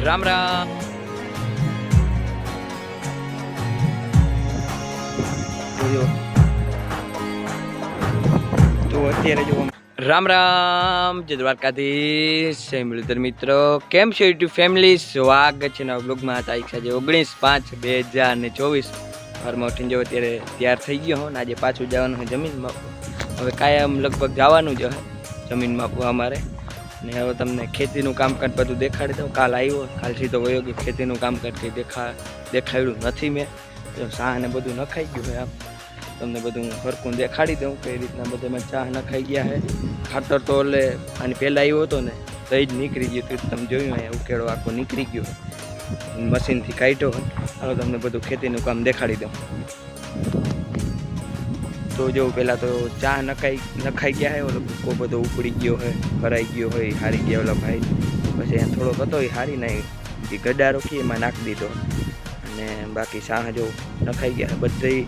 રામ રામ તો અત્યારે જો રામ રામ જય દ્વારકાધીશ જય મુરલીધર મિત્રો, કેમ છે યુટ્યુબ ફેમિલી? સ્વાગત છે નવા બ્લોગમાં. તારીખ છે 19/5/2024. ઘરમાં ઉઠીને જો અત્યારે તૈયાર થઈ ગયો હું ને આજે પાછું જવાનું છે જમીનમાં. હવે કાયમ લગભગ જવાનું જ છે જમીનમાં અમારે. ને હવે તમને ખેતીનું કામકાજ બધું દેખાડી દઉં. કાલ આવ્યો, કાલ સીધો વયો ગયો. ખેતીનું કામકાજ કંઈ દેખાડ્યું નથી મેં. ચા ને બધું નખાઈ ગયું હોય. આમ તમને બધું હરકું દેખાડી દઉં કઈ રીતના બધામાં ચા નખાઈ ગયા છે. ખાતર તો એટલે આની પહેલાં આવ્યો હતો ને તો જ નીકળી ગયું હતું. તમે જોયું અહીંયા ઉકેળો આખો નીકળી ગયો, મશીનથી કાઢ્યો હોય. હાલો તમને બધું ખેતીનું કામ દેખાડી દઉં. તો જો પહેલાં તો ચા નખાઈ ગયા હોય. ઓલો ભૂકો બધો ઉપડી ગયો હોય, ભરાઈ ગયો હોય, હારી ગયા ઓલા ભાઈ. પછી અહીંયા થોડોક હતો એ હારી નહીં, એ ગડા રોકી એમાં નાખી દીધો. અને બાકી ચા જો નખાઈ ગયા બધી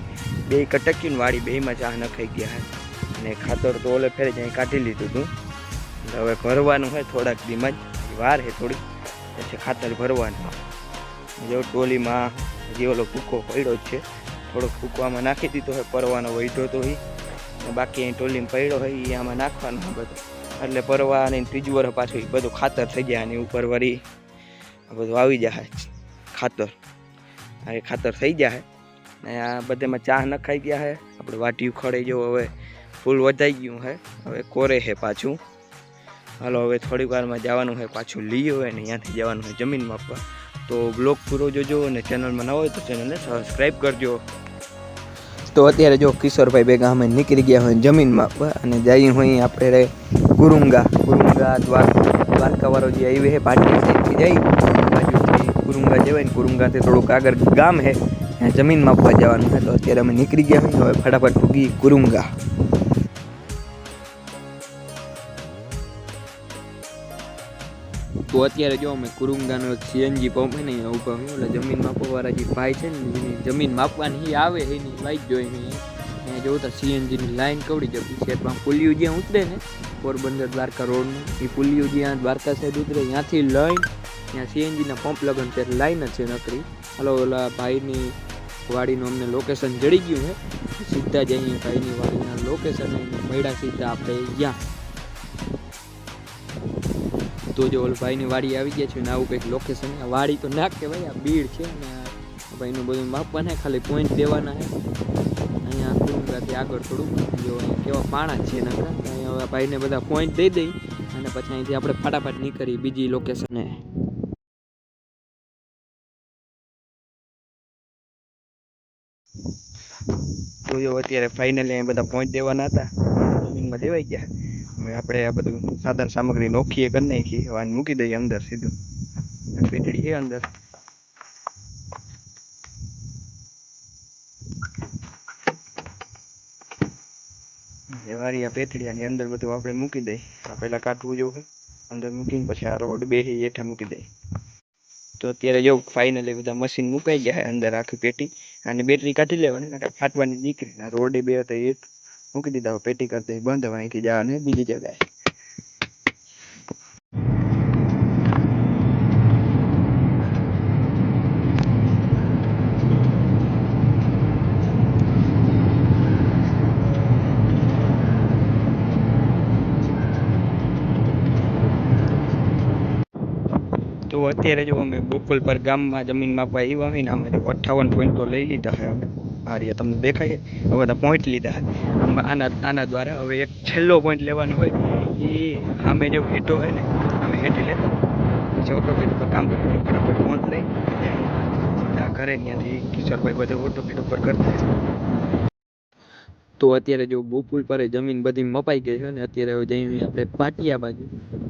બે કટક્યું વાળી બેમાં ચા નખાઈ ગયા. અને ખાતર તો ઓલે ફેરે જ અહીં કાઢી લીધું હતું. હવે ભરવાનું હોય થોડાક દીમાં જ વાર છે થોડી, પછી ખાતર ભરવાનું. જો ટોલીમાં જે ઓલો ભૂકો પડ્યો જ છે, થોડોક ભૂકો આમાં નાખી દીધો હોય, પરવાનો વહીધો તો હોય. બાકી અહીં ટોલીમાં પડ્યો હોય એ આમાં નાખવાનું હોય બધું. એટલે પરવા અને ત્રીજું વર્ષ પાછું એ બધું ખાતર થઈ જાય. અને ઉપર વળી આ બધું આવી જાય ખાતર. આ ખાતર થઈ જાય. ને આ બધામાં ચા નખાઈ ગયા છે. આપણે વાટી ઉખડે જો હવે ફૂલ વધાઈ ગયું છે, હવે કોરે છે પાછું. હાલો હવે થોડી વારમાં જવાનું હોય પાછું લઈ હોય ને ત્યાંથી જવાનું હોય જમીન માપવા. તો બ્લોગ પૂરો જોજો અને ચેનલમાં ન હોય તો ચેનલને સબસ્ક્રાઈબ કરજો. તો અત્યારે જો કિશોરભાઈ ભેગા અમે નીકળી ગયા હોય જમીન માપવા અને જઈએ હોય આપણે કુરુંગા દ્વારકાવાળો જે હાઈવે છે પાટણ સાઈડથી જઈ બાજુથી કુરુંગા જવાય ને કુરુંગાથી થોડુંક આગળ ગામ છે ત્યાં જમીન માપવા જવાનું છે. તો અત્યારે અમે નીકળી ગયા હોય. હવે ફટાફટ પૂગી કુરુંગા. તો અત્યારે જો અમે કુરુંગાનો સીએનજી પંપ છે ને અહીંયા ઊભા હોય. એટલે જમીન માપવાવાળા જે ભાઈ છે ને એની જમીન માપવાની આવે એની વાઈટ જોઈને અહીંયા જોતા સીએનજીની લાઈન કવડી જતી છે. પણ પુલિયું જ્યાં ઉતરે ને પોરબંદર દ્વારકા રોડનું એ પુલિયું જ્યાં દ્વારકા સાઈડ ઉતરે ત્યાંથી લઈને ત્યાં સીએનજીના પંપ લગન છે લાઈન જ છે નકરી. હાલો ઓલા ભાઈની વાડીનું અમને લોકેશન જડી ગયું છે. સીધા જ અહીંયા ભાઈની વાડીના લોકેશન મળ્યા સીધા આપણે ત્યાં. તો જો ઓલ ભાઈની વાડી આવી ગયા છે ને આવું કંઈક લોકેશન. વાડી તો ના કહેવાય, આ બીડ છે ને ભાઈનું બધું માપવાના ખાલી પોઈન્ટ દેવાના છે. અહીંયા કુરુંગાથી આગળ થોડુંક જો અહીંયા કેવા પાણા છે નકરા. અહીંયા ભાઈને બધા પોઈન્ટ દઈ દઈ અને પછી અહીંથી આપણે ફટાફટ નીકળી બીજી લોકેશને. તો જો અત્યારે ફાઇનલી અહીં બધા પોઈન્ટ દેવાના હતા, જમીનમાં દેવાઈ ગયા. હવે આપણે આ બધું સાધન સામગ્રી નોખીએ કરી નાખીએ. હવે મૂકી દઈએ અંદર સીધું. પેટડી છે અંદર. વારી આ પેથડિયાની અંદર બધું આપણે મૂકી દઈએ. પહેલાં કાઢવું જેવું હોય અંદર મૂકીને પછી આ રોડ બે હેઠા મૂકી દઈએ. તો અત્યારે જો ફાઇનલી બધા મશીન મુકાઈ ગયા અંદર આખી પેટી. અને બેટરી કાઢી લેવાની ફાટવાની દીકરી. રોડે બે હતા એ મૂકી દીધા. પેટી કરતા બંધ. હવે અહીંથી જવાનું બીજી જગ્યાએ. તો અત્યારે જો અમે બોપલ પર ગામમાં જમીન માપવા આવ્યા હોય ને અમે 58 પોઈન્ટ તો લઈ લીધા છે. હવે આ તમને દેખાય હવે બધા પોઈન્ટ લીધા આના દ્વારા. હવે એક છેલ્લો પોઈન્ટ લેવાનો હોય એ અમે જો હેઠો હોય ને અમે હેઠી લેતા પછી ઓટોપેડ પર કામ કરતું ફટાફટ પોઈન્ટ લઈ સીધા ઘરે ત્યાંથી કિશોરભાઈ બધે ઓટોપેડ ઉપર કરતા. તો અત્યારે જો બોપુલ પર જમીન બધી મપાઈ ગઈ છે ને અત્યારે હવે જઈને આપણે પાટિયા બાજુ.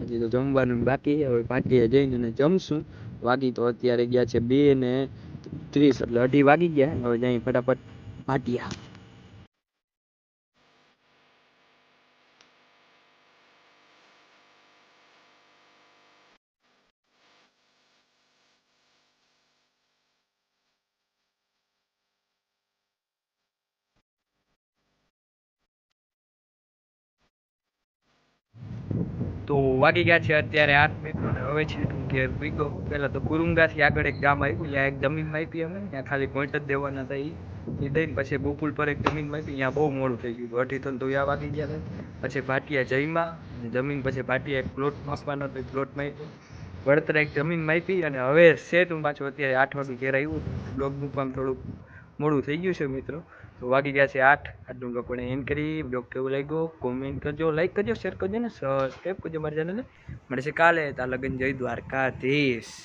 હજી તો જમવાનું બાકી. હવે પાટિયા જઈને જમશું. વાગી તો અત્યારે ગયા છે 2:30 એટલે 2:30 વાગી ગયા. હવે જઈ ફટાફટ પાટિયા. તો વાગી ગયા છે અત્યારે 8 મિનિટ. હવે છે ઘેર ભીગો. પહેલાં તો કુરુંગાથી આગળ એક ગામ આવ્યું, ત્યાં એક જમીનમાં આપી અમે, ત્યાં ખાલી પોઈન્ટ જ દેવાના હતા. એ દઈને પછી બકુલ પર એક જમીનમાં આપી, ત્યાં બહુ મોડું થઈ ગયું, 2:30 તો યા વાગી ગયા હતા. પછી ભાટિયા જઈમાં જમીન, પછી ભાટિયા એક પ્લોટ માપવાનો હતો, પ્લોટમાં વળતર એક જમીનમાં આપી. અને હવે સેટ હું પાછું અત્યારે 8 વાગે ઘેર આવ્યું. બ્લોગ મૂકવામાં થોડુંક મોડું થઈ ગયું છે મિત્રો, તો વાગી ગયા છે 8. આટલું લોકોને એન્ડ કરી. બ્લોગ કેવું લાગ્યો કોમેન્ટ કરજો, લાઈક કરજો, શેર કરજો ને સબસ્ક્રાઈબ કરજો મારી ચેનલને. મળશે કાલે. ત્યાં લગન જય દ્વારકાધીશ.